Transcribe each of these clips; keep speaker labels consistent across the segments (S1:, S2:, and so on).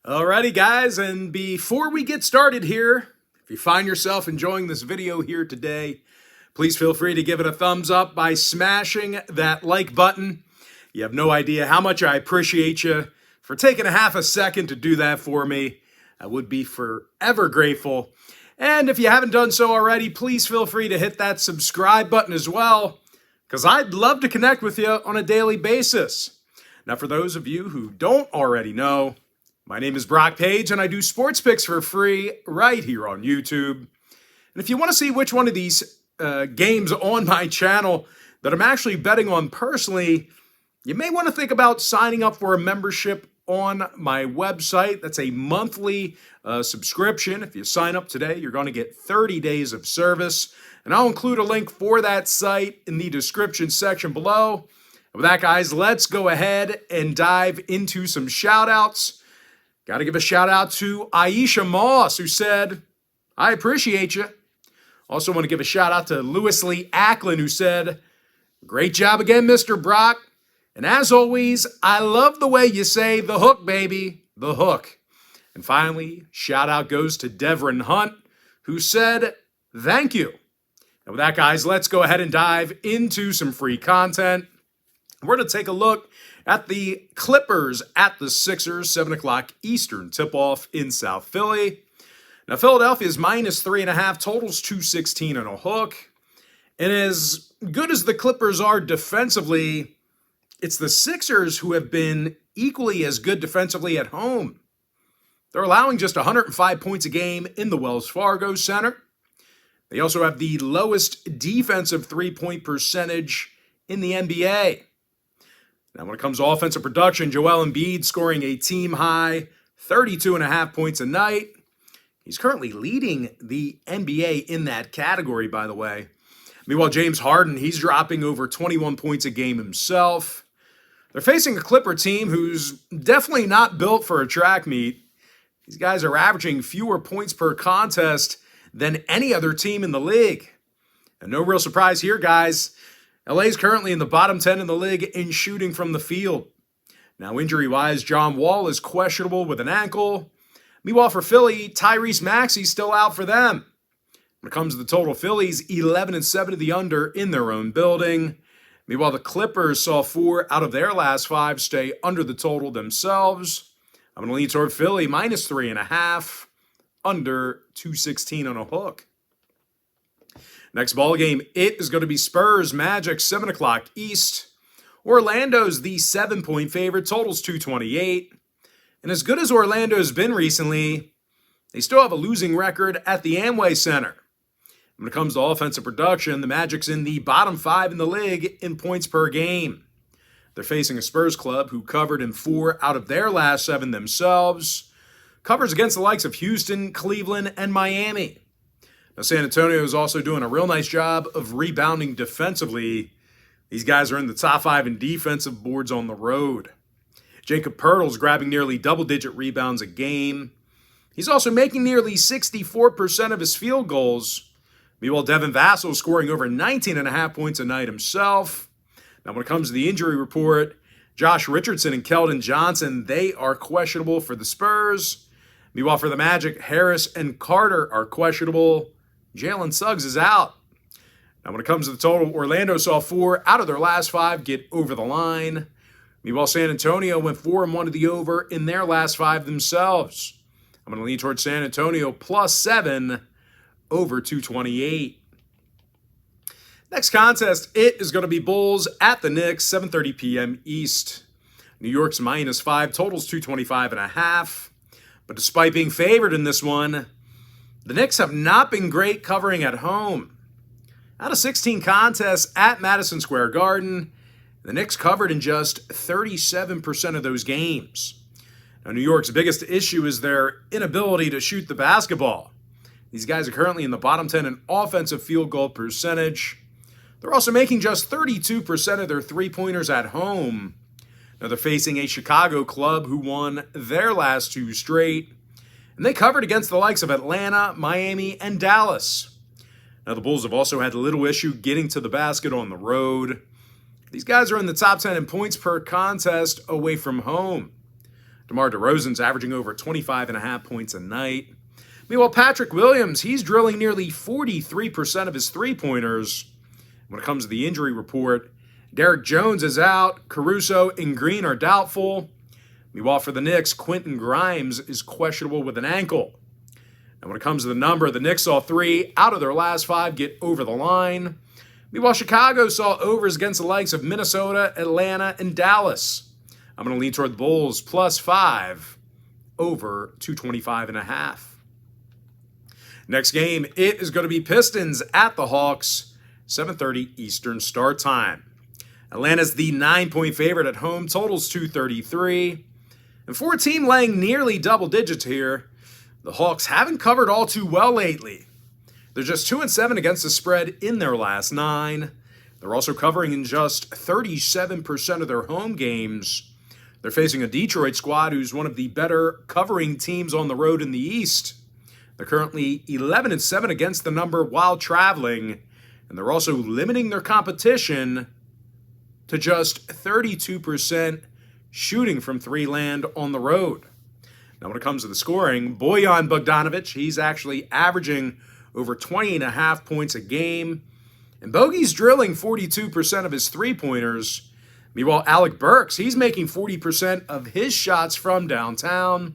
S1: Alrighty guys, and before we get started here, if you find yourself enjoying this video here today, please feel free to give it a thumbs up by smashing that like button. You have no idea how much I appreciate you for taking a half a second to do that for me. I would be forever grateful. And if you haven't done so already, please feel free to hit that subscribe button as well, because I'd love to connect with you on a daily basis. Now, for those of you who don't already know, my name is Brock Page, and I do sports picks for free right here on YouTube. And if you want to see which one of these games on my channel that I'm actually betting on personally, you may want to think about signing up for a membership on my website. That's a monthly subscription. If you sign up today, you're going to get 30 days of service. And I'll include a link for that site in the description section below. And with that, guys, let's go ahead and dive into some shout-outs. Got to give a shout out to Aisha Moss, who said, I appreciate you. Also want to give a shout out to Lewis Lee Ackland, who said, great job again, Mr. Brock. And as always, I love the way you say the hook, baby, the hook. And finally, shout out goes to Devrin Hunt, who said, thank you. And with that, guys, let's go ahead and dive into some free content. We're going to take a look at the Clippers at the Sixers, 7 o'clock Eastern tip-off in South Philly. Now, Philadelphia's -3.5, totals 216 on a hook. And as good as the Clippers are defensively, it's the Sixers who have been equally as good defensively at home. They're allowing just 105 points a game in the Wells Fargo Center. They also have the lowest defensive three-point percentage in the NBA. Now, when it comes to offensive production, Joel Embiid scoring a team-high 32.5 points a night. He's currently leading the NBA in that category, by the way. Meanwhile, James Harden, he's dropping over 21 points a game himself. They're facing a Clipper team who's definitely not built for a track meet. These guys are averaging fewer points per contest than any other team in the league. And no real surprise here, guys. LA's currently in the bottom 10 in the league in shooting from the field. Now, injury-wise, John Wall is questionable with an ankle. Meanwhile, for Philly, Tyrese Maxey's still out for them. When it comes to the total, Philly's 11-7 to the under in their own building. Meanwhile, the Clippers saw 4 out of their last 5 stay under the total themselves. I'm going to lean toward Philly, -3.5, under 216 on a hook. Next ball game, it is going to be Spurs Magic, 7 o'clock East. Orlando's the 7-point favorite, totals 228. And as good as Orlando's been recently, they still have a losing record at the Amway Center. When it comes to offensive production, the Magic's in the bottom 5 in the league in points per game. They're facing a Spurs club who covered in 4 out of their last 7 themselves. Covers against the likes of Houston, Cleveland, and Miami. Now, San Antonio is also doing a real nice job of rebounding defensively. These guys are in the top 5 in defensive boards on the road. Jacob Poeltl's grabbing nearly double-digit rebounds a game. He's also making nearly 64% of his field goals. Meanwhile, Devin Vassell scoring over 19.5 points a night himself. Now, when it comes to the injury report, Josh Richardson and Keldon Johnson, they are questionable for the Spurs. Meanwhile, for the Magic, Harris and Carter are questionable. Jalen Suggs is out. Now, when it comes to the total, Orlando saw 4 out of their last 5 get over the line. Meanwhile, San Antonio went 4-1 to the over in their last 5 themselves. I'm going to lean towards San Antonio +7 over 228. Next contest, it is going to be Bulls at the Knicks, 7:30 p.m. East. New York's -5, totals 225.5. But despite being favored in this one, the Knicks have not been great covering at home. Out of 16 contests at Madison Square Garden, the Knicks covered in just 37% of those games. Now, New York's biggest issue is their inability to shoot the basketball. These guys are currently in the bottom 10 in offensive field goal percentage. They're also making just 32% of their three-pointers at home. Now, they're facing a Chicago club who won their last 2 straight. And they covered against the likes of Atlanta, Miami, and Dallas. Now, the Bulls have also had little issue getting to the basket on the road. These guys are in the top 10 in points per contest away from home. DeMar DeRozan's averaging over 25.5 points a night. Meanwhile, Patrick Williams, he's drilling nearly 43% of his three-pointers. When it comes to the injury report, Derek Jones is out. Caruso and Green are doubtful. Meanwhile, for the Knicks, Quentin Grimes is questionable with an ankle. And when it comes to the number, the Knicks saw 3 out of their last 5 get over the line. Meanwhile, Chicago saw overs against the likes of Minnesota, Atlanta, and Dallas. I'm going to lean toward the Bulls +5 over 225.5. Next game, it is going to be Pistons at the Hawks, 7:30 Eastern start time. Atlanta's the 9-point favorite at home, totals 233. And for a team laying nearly double digits here, the Hawks haven't covered all too well lately. They're just 2-7 against the spread in their last 9. They're also covering in just 37% of their home games. They're facing a Detroit squad who's one of the better covering teams on the road in the East. They're currently 11-7 against the number while traveling, and they're also limiting their competition to just 32% shooting from 3 land on the road. Now, when it comes to the scoring, Bojan Bogdanovic, he's actually averaging over 20.5 points a game, and Bogey's drilling 42% of his three-pointers. Meanwhile, Alec Burks, he's making 40% of his shots from downtown.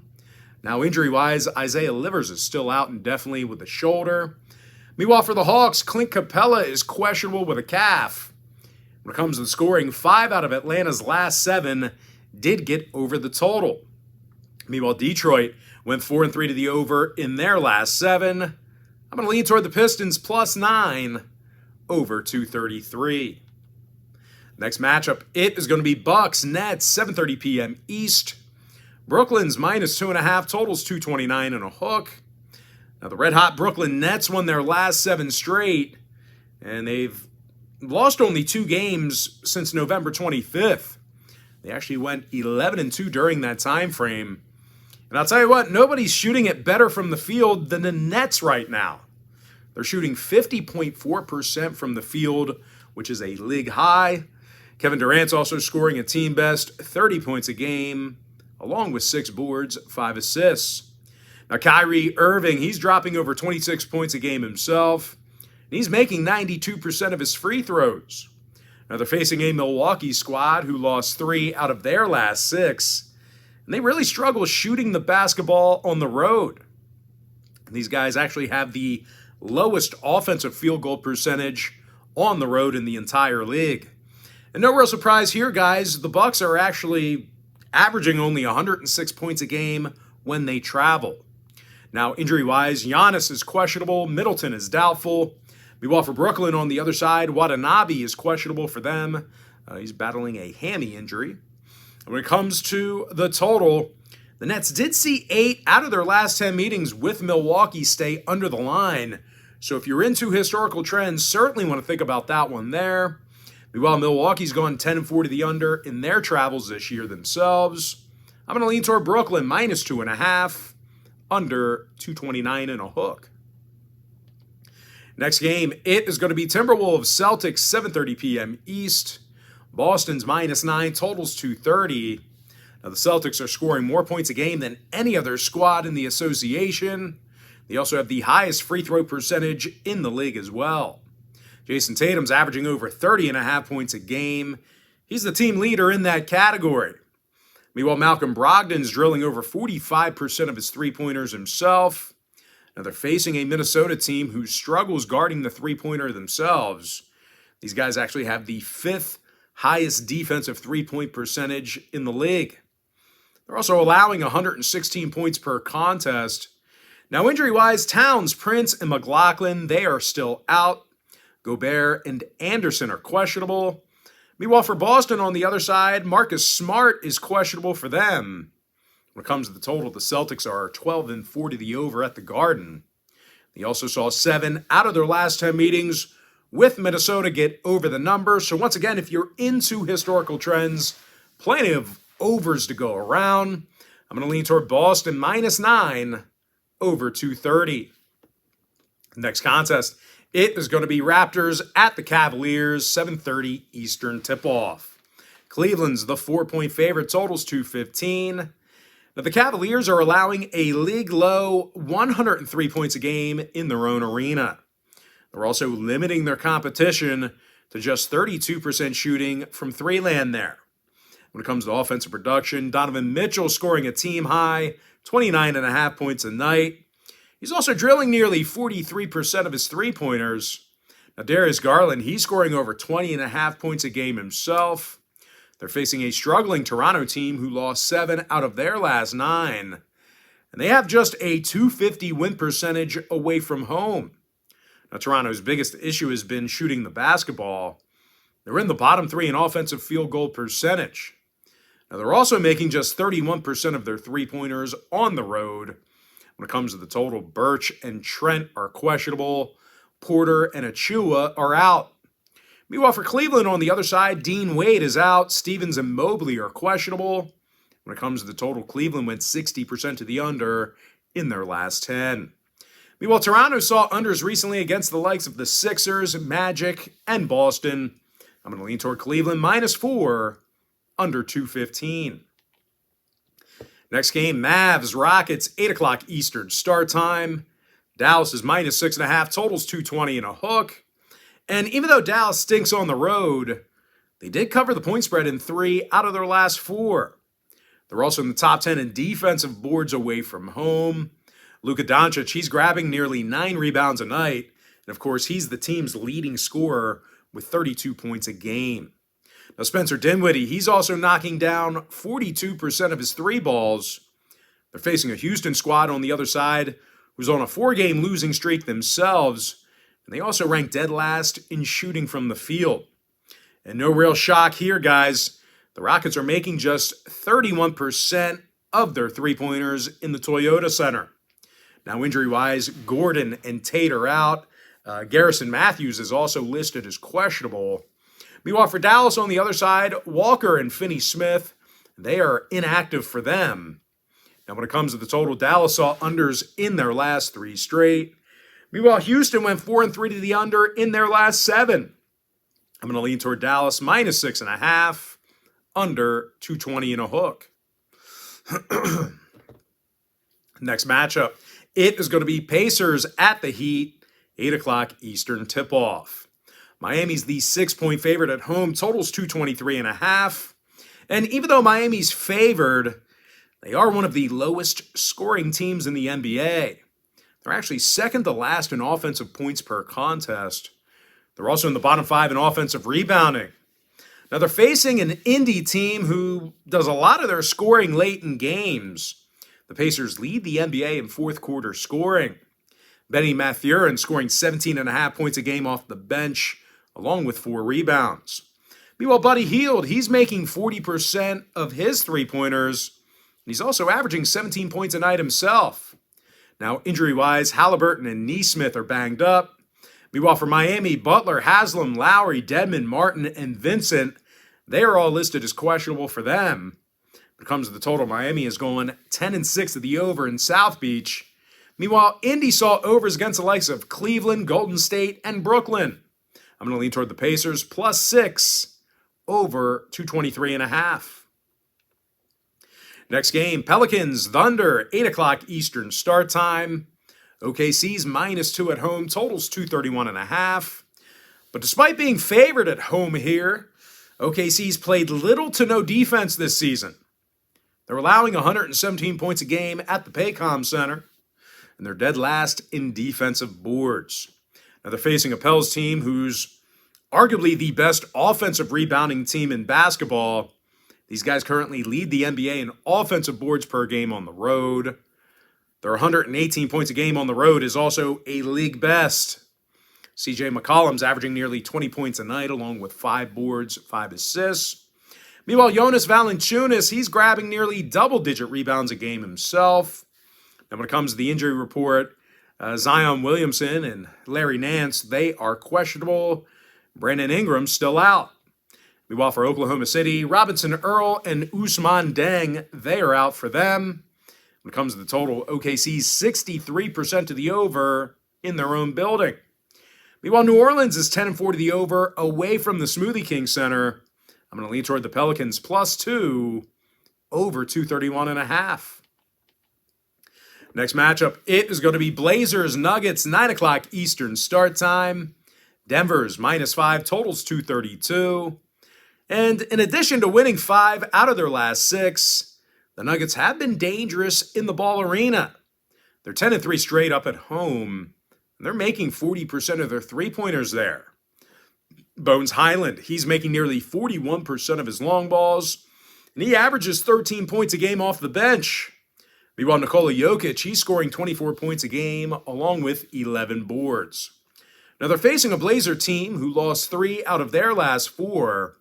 S1: Now, injury-wise, Isaiah Livers is still out indefinitely with a shoulder. Meanwhile, for the Hawks, Clint Capella is questionable with a calf. When it comes to the scoring, 5 out of Atlanta's last 7 did get over the total. Meanwhile, Detroit went 4-3 to the over in their last 7. I'm going to lean toward the Pistons +9 over 233. Next matchup, it is going to be Bucks Nets, 7:30 p.m. East. Brooklyn's -2.5, totals 229 and a hook. Now, the red-hot Brooklyn Nets won their last 7 straight, and they've lost only 2 games since November 25th. They actually went 11-2 during that time frame. And I'll tell you what, nobody's shooting it better from the field than the Nets right now. They're shooting 50.4% from the field, which is a league high. Kevin Durant's also scoring a team best 30 points a game, along with 6 boards, 5 assists. Now, Kyrie Irving, he's dropping over 26 points a game himself, and he's making 92% of his free throws. Now, they're facing a Milwaukee squad who lost 3 out of their last 6, and they really struggle shooting the basketball on the road. And these guys actually have the lowest offensive field goal percentage on the road in the entire league. And no real surprise here, guys. The Bucks are actually averaging only 106 points a game when they travel. Now, injury-wise, Giannis is questionable. Middleton is doubtful. Meanwhile, for Brooklyn on the other side, Watanabe is questionable for them. He's battling a hammy injury. And when it comes to the total, the Nets did see 8 out of their last 10 meetings with Milwaukee stay under the line. So if you're into historical trends, certainly want to think about that one there. Meanwhile, Milwaukee's gone 10-4 to the under in their travels this year themselves. I'm going to lean toward Brooklyn, -2.5, under 229 and a hook. Next game, it is going to be Timberwolves Celtics, 7:30 p.m. East. Boston's -9, totals 230. Now, the Celtics are scoring more points a game than any other squad in the association. They also have the highest free throw percentage in the league as well. Jason Tatum's averaging over 30.5 points a game. He's the team leader in that category. Meanwhile, Malcolm Brogdon's drilling over 45% of his three-pointers himself. Now, they're facing a Minnesota team who struggles guarding the three-pointer themselves. These guys actually have the 5th highest defensive three-point percentage in the league. They're also allowing 116 points per contest. Now, injury-wise, Towns, Prince, and McLaughlin, they are still out. Gobert and Anderson are questionable. Meanwhile, for Boston on the other side, Marcus Smart is questionable for them. When it comes to the total, the Celtics are 12-4 to the over at the Garden. They also saw 7 out of their last 10 meetings with Minnesota get over the number. So once again, if you're into historical trends, plenty of overs to go around. I'm going to lean toward Boston -9 over 230. Next contest, it is going to be Raptors at the Cavaliers, 7:30 Eastern tip-off. Cleveland's the 4-point favorite, totals 215. Now, the Cavaliers are allowing a league-low 103 points a game in their own arena. They're also limiting their competition to just 32% shooting from three-land there. When it comes to offensive production, Donovan Mitchell scoring a team-high 29.5 points a night. He's also drilling nearly 43% of his three-pointers. Now, Darius Garland, he's scoring over 20.5 points a game himself. They're facing a struggling Toronto team who lost 7 out of their last 9. And they have just a .250 win percentage away from home. Now, Toronto's biggest issue has been shooting the basketball. They're in the bottom 3 in offensive field goal percentage. Now, they're also making just 31% of their three-pointers on the road. When it comes to the total, Birch and Trent are questionable. Porter and Achua are out. Meanwhile, for Cleveland on the other side, Dean Wade is out. Stevens and Mobley are questionable. When it comes to the total, Cleveland went 60% to the under in their last 10. Meanwhile, Toronto saw unders recently against the likes of the Sixers, Magic, and Boston. I'm going to lean toward Cleveland -4, under 215. Next game, Mavs, Rockets, 8 o'clock Eastern start time. Dallas is -6.5, totals 220 and a hook. And even though Dallas stinks on the road, they did cover the point spread in 3 out of their last 4. They're also in the top 10 in defensive boards away from home. Luka Doncic, he's grabbing nearly 9 rebounds a night. And of course, he's the team's leading scorer with 32 points a game. Now, Spencer Dinwiddie, he's also knocking down 42% of his 3 balls. They're facing a Houston squad on the other side who's on a 4-game losing streak themselves. And they also rank dead last in shooting from the field. And no real shock here, guys. The Rockets are making just 31% of their three-pointers in the Toyota Center. Now, injury-wise, Gordon and Tate are out. Garrison Matthews is also listed as questionable. Meanwhile, for Dallas on the other side, Walker and Finney-Smith, they are inactive for them. Now, when it comes to the total, Dallas saw unders in their last 3 straight. Meanwhile, Houston went 4-3 to the under in their last 7. I'm going to lean toward Dallas -6.5, under 220 and a hook. Next matchup, it is going to be Pacers at the Heat, 8 o'clock Eastern tip-off. Miami's the 6-point favorite at home, totals 223.5. And even though Miami's favored, they are one of the lowest scoring teams in the NBA. They're actually second to last in offensive points per contest. They're also in the bottom 5 in offensive rebounding. Now, they're facing an Indy team who does a lot of their scoring late in games. The Pacers lead the NBA in fourth quarter scoring. Benny Mathurin scoring 17.5 points a game off the bench, along with 4 rebounds. Meanwhile, Buddy Hield, he's making 40% of his three-pointers, and he's also averaging 17 points a night himself. Now, injury-wise, Halliburton and Nesmith are banged up. Meanwhile, for Miami, Butler, Haslam, Lowry, Dedmon, Martin, and Vincent, they are all listed as questionable for them. When it comes to the total, Miami is going 10-6 to the over in South Beach. Meanwhile, Indy saw overs against the likes of Cleveland, Golden State, and Brooklyn. I'm going to lean toward the Pacers, +6, over 223.5. Next game, Pelicans, Thunder, 8 o'clock Eastern start time. OKC's -2 at home, totals 231.5. But despite being favored at home here, OKC's played little to no defense this season. They're allowing 117 points a game at the Paycom Center, and they're dead last in defensive boards. Now, they're facing a Pels team who's arguably the best offensive rebounding team in basketball. These guys currently lead the NBA in offensive boards per game on the road. Their 118 points a game on the road is also a league best. CJ McCollum's averaging nearly 20 points a night, along with 5 boards, 5 assists. Meanwhile, Jonas Valanciunas, he's grabbing nearly double-digit rebounds a game himself. And when it comes to the injury report, Zion Williamson and Larry Nance, they are questionable. Brandon Ingram's still out. Meanwhile, for Oklahoma City, Robinson Earl and Ousmane Deng, they are out for them. When it comes to the total, OKC's 63% to the over in their own building. Meanwhile, New Orleans is 10-4 to the over away from the Smoothie King Center. I'm going to lean toward the Pelicans +2, over 231.5. Next matchup, it is going to be Blazers Nuggets, 9 o'clock Eastern start time. Denver's -5, totals 232. And in addition to winning 5 out of their last 6, the Nuggets have been dangerous in the Ball Arena. They're 10-3 straight up at home, and they're making 40% of their three-pointers there. Bones Highland, he's making nearly 41% of his long balls, and he averages 13 points a game off the bench. Meanwhile, Nikola Jokic, he's scoring 24 points a game, along with 11 boards. Now, they're facing a Blazer team who lost 3 out of their last 4,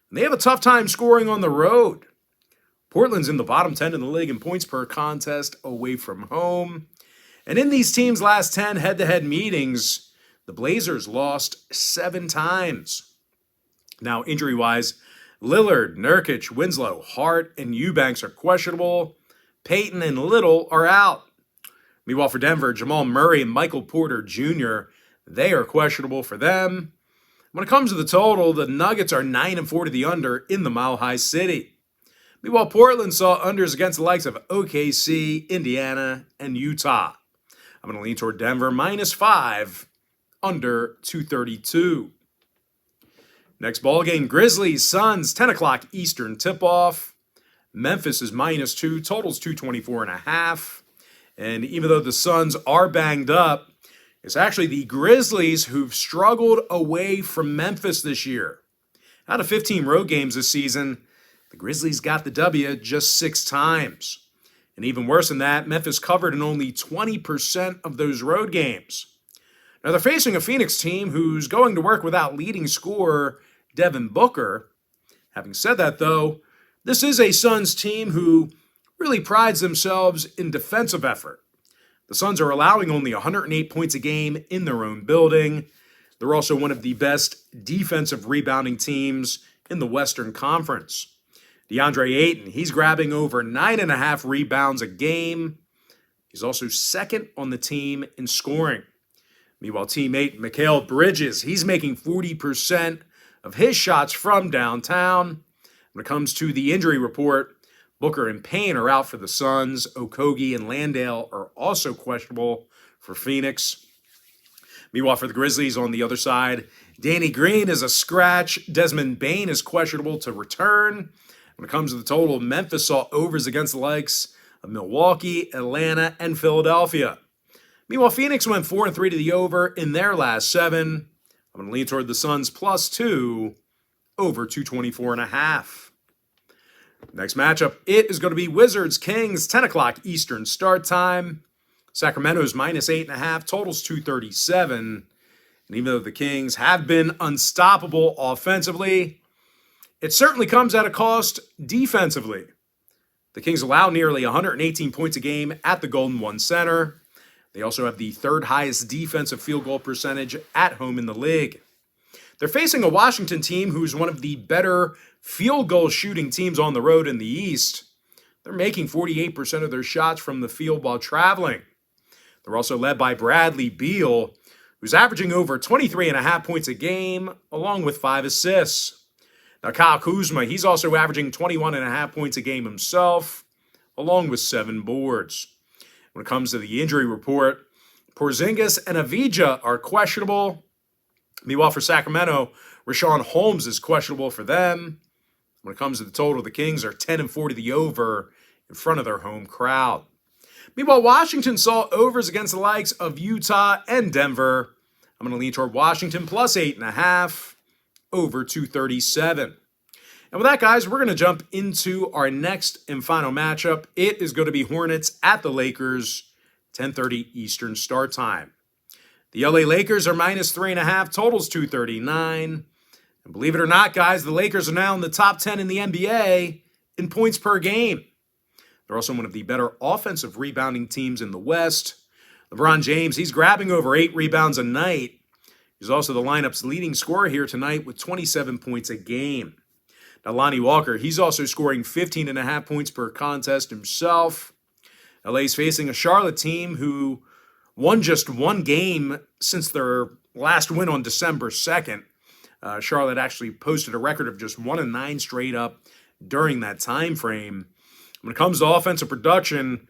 S1: and they have a tough time scoring on the road. Portland's in the bottom 10 in the league in points per contest away from home. And in these teams' last 10 head-to-head meetings, the Blazers lost 7 times. Now, injury-wise, Lillard, Nurkic, Winslow, Hart, and Eubanks are questionable. Payton and Little are out. Meanwhile, for Denver, Jamal Murray and Michael Porter Jr., they are questionable for them. When it comes to the total, the Nuggets are 9-4 to the under in the Mile High City. Meanwhile, Portland saw unders against the likes of OKC, Indiana, and Utah. I'm going to lean toward Denver, -5, under 232. Next ball game, Grizzlies, Suns, 10 o'clock Eastern tip-off. Memphis is -2, totals 224.5. And even though the Suns are banged up, it's actually the Grizzlies who've struggled away from Memphis this year. Out of 15 road games this season, the Grizzlies got the W just 6 times. And even worse than that, Memphis covered in only 20% of those road games. Now they're facing a Phoenix team who's going to work without leading scorer Devin Booker. Having said that, though, this is a Suns team who really prides themselves in defensive effort. The Suns are allowing only 108 points a game in their own building. They're also one of the best defensive rebounding teams in the Western Conference. DeAndre Ayton, he's grabbing over 9.5 rebounds a game. He's also second on the team in scoring. Meanwhile, teammate Mikal Bridges, he's making 40% of his shots from downtown. When it comes to the injury report, Booker and Payne are out for the Suns. Okogie and Landale are also questionable for Phoenix. Meanwhile, for the Grizzlies on the other side, Danny Green is a scratch. Desmond Bane is questionable to return. When it comes to the total, Memphis saw overs against the likes of Milwaukee, Atlanta, and Philadelphia. Meanwhile, Phoenix went 4-3 to the over in their last 7. I'm going to lean toward the Suns +2, over 224.5. Next matchup, it is going to be Wizards Kings, 10 o'clock Eastern start time. Sacramento's -8.5, totals 237. And even though the Kings have been unstoppable offensively, it certainly comes at a cost defensively. The Kings allow nearly 118 points a game at the Golden One Center. They also have the 3rd highest defensive field goal percentage at home in the league. They're facing a Washington team who's one of the better field goal shooting teams on the road in the East. They're making 48% of their shots from the field while traveling. They're also led by Bradley Beal, who's averaging over 23.5 points a game, along with 5 assists. Now, Kyle Kuzma, he's also averaging 21.5 points a game himself, along with 7 boards. When it comes to the injury report, Porzingis and Avdija are questionable. Meanwhile, for Sacramento, Rashawn Holmes is questionable for them. When it comes to the total, the Kings are 10-4 to the over in front of their home crowd. Meanwhile, Washington saw overs against the likes of Utah and Denver. I'm going to lean toward Washington +8.5, over 237. And with that, guys, we're going to jump into our next and final matchup. It is going to be Hornets at the Lakers, 10:30 Eastern start time. The LA Lakers are -3.5, totals 239. And believe it or not, guys, the Lakers are now in the top 10 in the NBA in points per game. They're also one of the better offensive rebounding teams in the West. LeBron James, he's grabbing over 8 rebounds a night. He's also the lineup's leading scorer here tonight with 27 points a game. Now, Lonnie Walker, he's also scoring 15.5 points per contest himself. LA's facing a Charlotte team who won just 1 game since their last win on December 2nd. Charlotte actually posted a record of just 1-9 straight up during that time frame. When it comes to offensive production,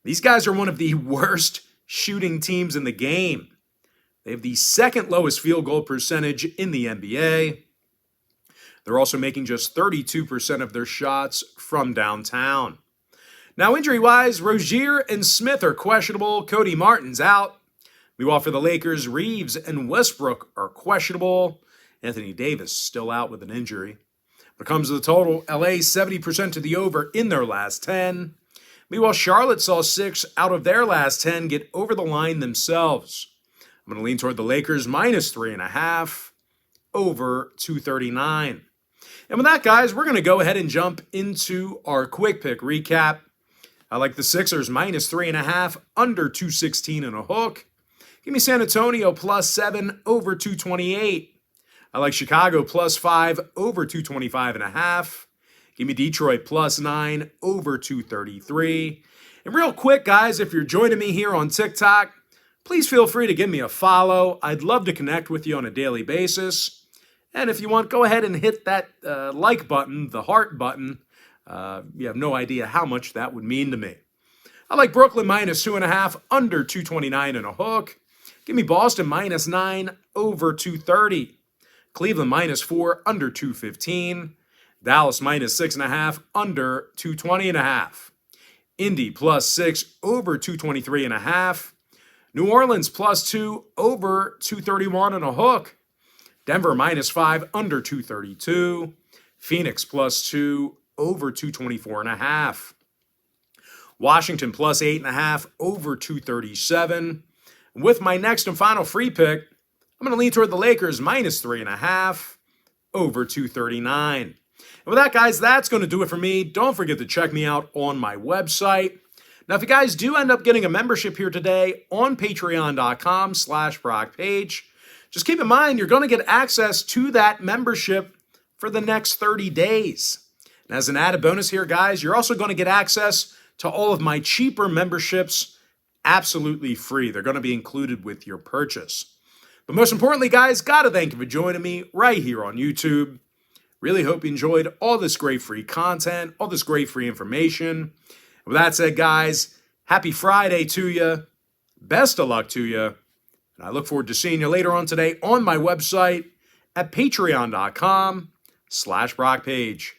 S1: These guys are one of the worst shooting teams in the game. They have the second lowest field goal percentage in the NBA. They're also making just 32% of their shots from downtown. Now, injury-wise, Rozier and Smith are questionable. Cody Martin's out. Meanwhile, for the Lakers, Reeves and Westbrook are questionable. Anthony Davis still out with an injury. When it comes to the total, LA 70% to the over in their last 10. Meanwhile, Charlotte saw 6 out of their last 10 get over the line themselves. I'm going to lean toward the Lakers minus 3.5 over 239. And with that, guys, we're going to go ahead and jump into our quick pick recap. I like the Sixers minus 3.5 under 216 and a hook. Give me San Antonio plus 7 over 228. I like Chicago plus 5 over 225.5. Give me Detroit plus 9 over 233. And real quick, guys, if you're joining me here on TikTok, please feel free to give me a follow. I'd love to connect with you on a daily basis. And if you want, go ahead and hit that like button, the heart button. You have no idea how much that would mean to me. I like Brooklyn minus 2.5 under 229 and a hook. Give me Boston minus 9 over 230. Cleveland minus 4 under 215. Dallas minus 6.5 under 220.5. Indy plus 6 over 223.5. New Orleans plus 2 over 231 and a hook. Denver minus 5 under 232. Phoenix plus 2 over 224.5. Washington plus 8.5 over 237. With my next and final free pick, I'm going to lean toward the Lakers minus 3.5 over 239. And with that, guys, that's going to do it for me. Don't forget to check me out on my website. Now, if you guys do end up getting a membership here today on patreon.com/BrockPage, just keep in mind you're going to get access to that membership for the next 30 days. And as an added bonus here, guys, you're also going to get access to all of my cheaper memberships absolutely free. They're going to be included with your purchase. But most importantly, guys, got to thank you for joining me right here on YouTube. Really hope you enjoyed all this great free content, all this great free information. With that said, guys, happy Friday to you. Best of luck to you. And I look forward to seeing you later on today on my website at patreon.com/BrockPage.